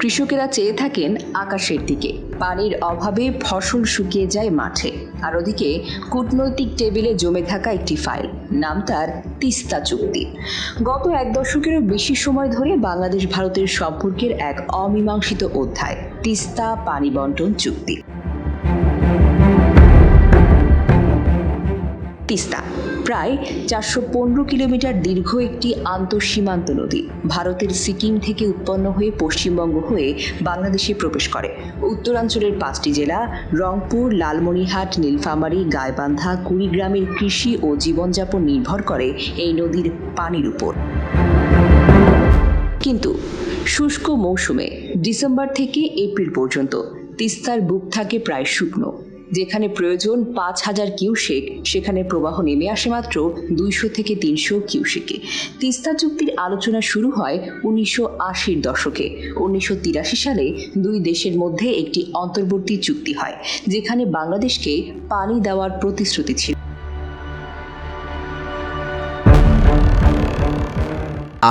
কৃষকেরা চেয়ে থাকেন আকাশের দিকে। পানির অভাবে ফসল শুকিয়ে যায় মাঠে, আর ওদিকে কূটনৈতিক টেবিলে জমে থাকা একটি ফাইল, নাম তার তিস্তা চুক্তি। গত এক দশকেরও বেশি সময় ধরে বাংলাদেশ ভারতের সম্পর্কের এক অমীমাংসিত অধ্যায়, তিস্তা পানি বন্টন চুক্তি। তিস্তা প্রায় 415 কিলোমিটার দীর্ঘ একটি আন্তঃসীমান্ত নদী। ভারতের সিকিম থেকে উৎপন্ন হয়ে পশ্চিমবঙ্গ হয়ে বাংলাদেশে প্রবেশ করে। উত্তরাঞ্চলের 5টি জেলা রংপুর, লালমনিরহাট, নীলফামারী, গাইবান্ধা, কুড়িগ্রামের কৃষি ও জীবনযাপন নির্ভর করে এই নদীর পানির উপর। কিন্তু শুষ্ক মৌসুমে ডিসেম্বর থেকে এপ্রিল পর্যন্ত তিস্তার বুক থাকে প্রায় শুকনো। যেখানে প্রয়োজন 5000 কিউসেক, সেখানে প্রবাহ নেমে আসে মাত্র 200 থেকে 300 কিউসেকে। তিস্তা চুক্তির আলোচনা শুরু হয় 1980-র দশকে। 1983 সালে দুই দেশের মধ্যে একটি অন্তর্বর্তী চুক্তি হয়, যেখানে বাংলাদেশকে পানি দেওয়ার প্রতিশ্রুতি ছিল।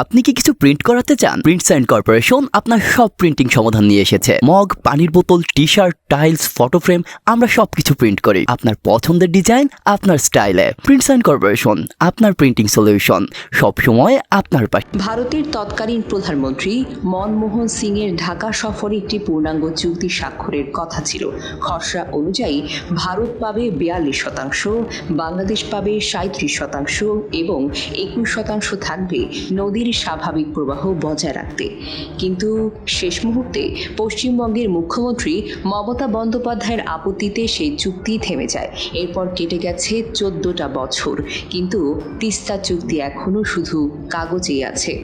আপনি কি কিছু প্রিন্ট করাতে চান? প্রিন্টস এন্ড কর্পোরেশন আপনার সব প্রিন্টিং সমাধান নিয়ে এসেছে। মগ, পানির বোতল, টি-শার্ট, টাইলস, ফটো ফ্রেম, আমরা সবকিছু প্রিন্ট করি আপনার পছন্দের ডিজাইন, আপনার স্টাইলে। প্রিন্টস এন্ড কর্পোরেশন, আপনার প্রিন্টিং সলিউশন, সব সময় আপনার পাশে। ভারতের তৎকালীন প্রধানমন্ত্রী মনমোহন সিং এর ঢাকা সফরে একটি পূর্ণাঙ্গ চুক্তি স্বাক্ষরের কথা ছিল। খসড়া অনুযায়ী ভারত পাবে 42%, বাংলাদেশ পাবে 37% এবং 21% থাকবে নদীর স্বাভাবিক প্রবাহ বজায় রাখতে। কিন্তু শেষ মুহূর্তে পশ্চিমবঙ্গের মুখ্যমন্ত্রী মমতা বন্দ্যোপাধ্যায়ের আপত্তিতে সেই চুক্তি থেমে যায়। এরপর কেটে গেছে 14টা বছর, কিন্তু তিস্তা চুক্তি এখনো শুধু কাগজেই আছে।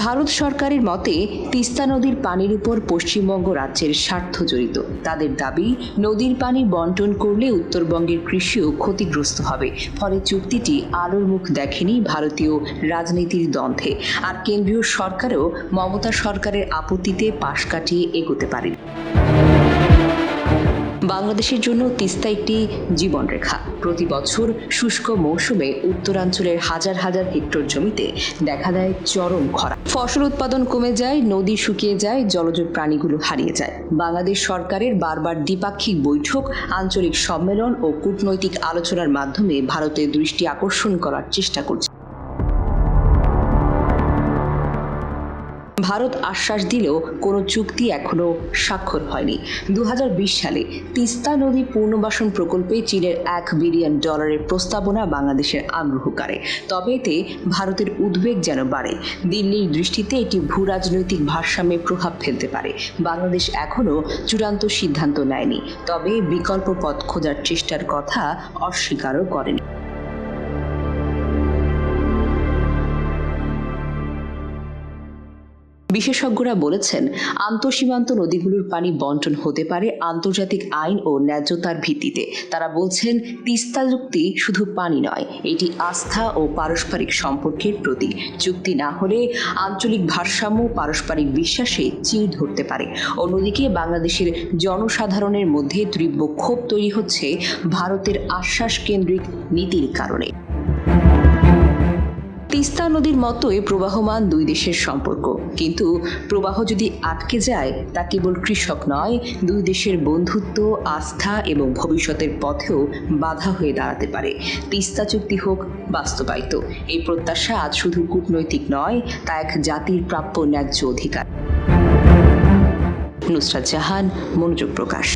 ভারত সরকারের মতে তিস্তা নদীর পানির উপর পশ্চিমবঙ্গ রাজ্যের স্বার্থ জড়িত। তাদের দাবি, নদীর পানি বন্টন করলে উত্তরবঙ্গের কৃষিও ক্ষতিগ্রস্ত হবে। ফলে চুক্তিটি আলোর মুখ দেখেনি ভারতীয় রাজনীতির দ্বন্দ্বে, আর কেন্দ্রীয় সরকারও মমতা সরকারের আপত্তিতে পাশ কাটিয়ে এগোতে পারে। বাংলাদেশের জন্য তিস্তা একটি জীবনরেখা। প্রতি বছর শুষ্ক মৌসুমে উত্তরাঞ্চলের হাজার হাজার হেক্টর জমিতে দেখা দেয় চরম খরা। ফসল উৎপাদন কমে যায়, নদী শুকিয়ে যায়, জলজ প্রাণীগুলো হারিয়ে যায়। বাংলাদেশ সরকারের বারবার দ্বিপাক্ষিক বৈঠক, আঞ্চলিক সম্মেলন ও কূটনৈতিক আলোচনার মাধ্যমে ভারতের দৃষ্টি আকর্ষণ করার চেষ্টা করছে। ভারত আশ্বাস দিলেও কোনো চুক্তি এখনো স্বাক্ষর হয়নি। 2020 সালে তিস্তা নদী পুনর্বাসন প্রকল্পে চীনের $1 বিলিয়ন প্রস্তাবনা বাংলাদেশের আগ্রহ কাড়ে। তবে এতে ভারতের উদ্বেগ যেন বাড়ে। দিল্লির দৃষ্টিতে এটি ভূ রাজনৈতিক ভারসাম্যে প্রভাব ফেলতে পারে। বাংলাদেশ এখনো চূড়ান্ত সিদ্ধান্ত নেয়নি, তবে বিকল্প পথ খোঁজার চেষ্টার কথা অস্বীকারও করেনি। বিশেষজ্ঞরা বলেছেন, আন্তঃসীমান্ত নদীগুলোর পানি বন্টন হতে পারে আন্তর্জাতিক আইন ও ন্যায্যতার ভিত্তিতে। তারা বলছেন, তিস্তা চুক্তি শুধু পানি নয়, এটি আস্থা ও পারস্পরিক সম্পর্কের প্রতীক। চুক্তি না হলে আঞ্চলিক ভারসাম্য, পারস্পরিক বিশ্বাসে চির ধরতে পারে। অন্যদিকে বাংলাদেশের জনসাধারণের মধ্যে তীব্র ক্ষোভ তৈরি হচ্ছে ভারতের আশ্বাস কেন্দ্রিক নীতির কারণে। তিস্তা নদীর মতোই প্রবাহমান দুই দেশের সম্পর্ক, কিন্তু প্রবাহ যদি আটকে যায় তা কেবল কৃষক নয়, দুই দেশের বন্ধুত্ব, আস্থা এবং ভবিষ্যতের পথেও বাধা হয়ে দাঁড়াতে পারে। তিস্তা চুক্তি হোক বাস্তবায়িত, এই প্রত্যাশা আজ শুধু কূটনৈতিক নয়, তা এক জাতির প্রাপ্য ন্যায্য অধিকার। নুসরাত জাহান, মনোযোগ প্রকাশ।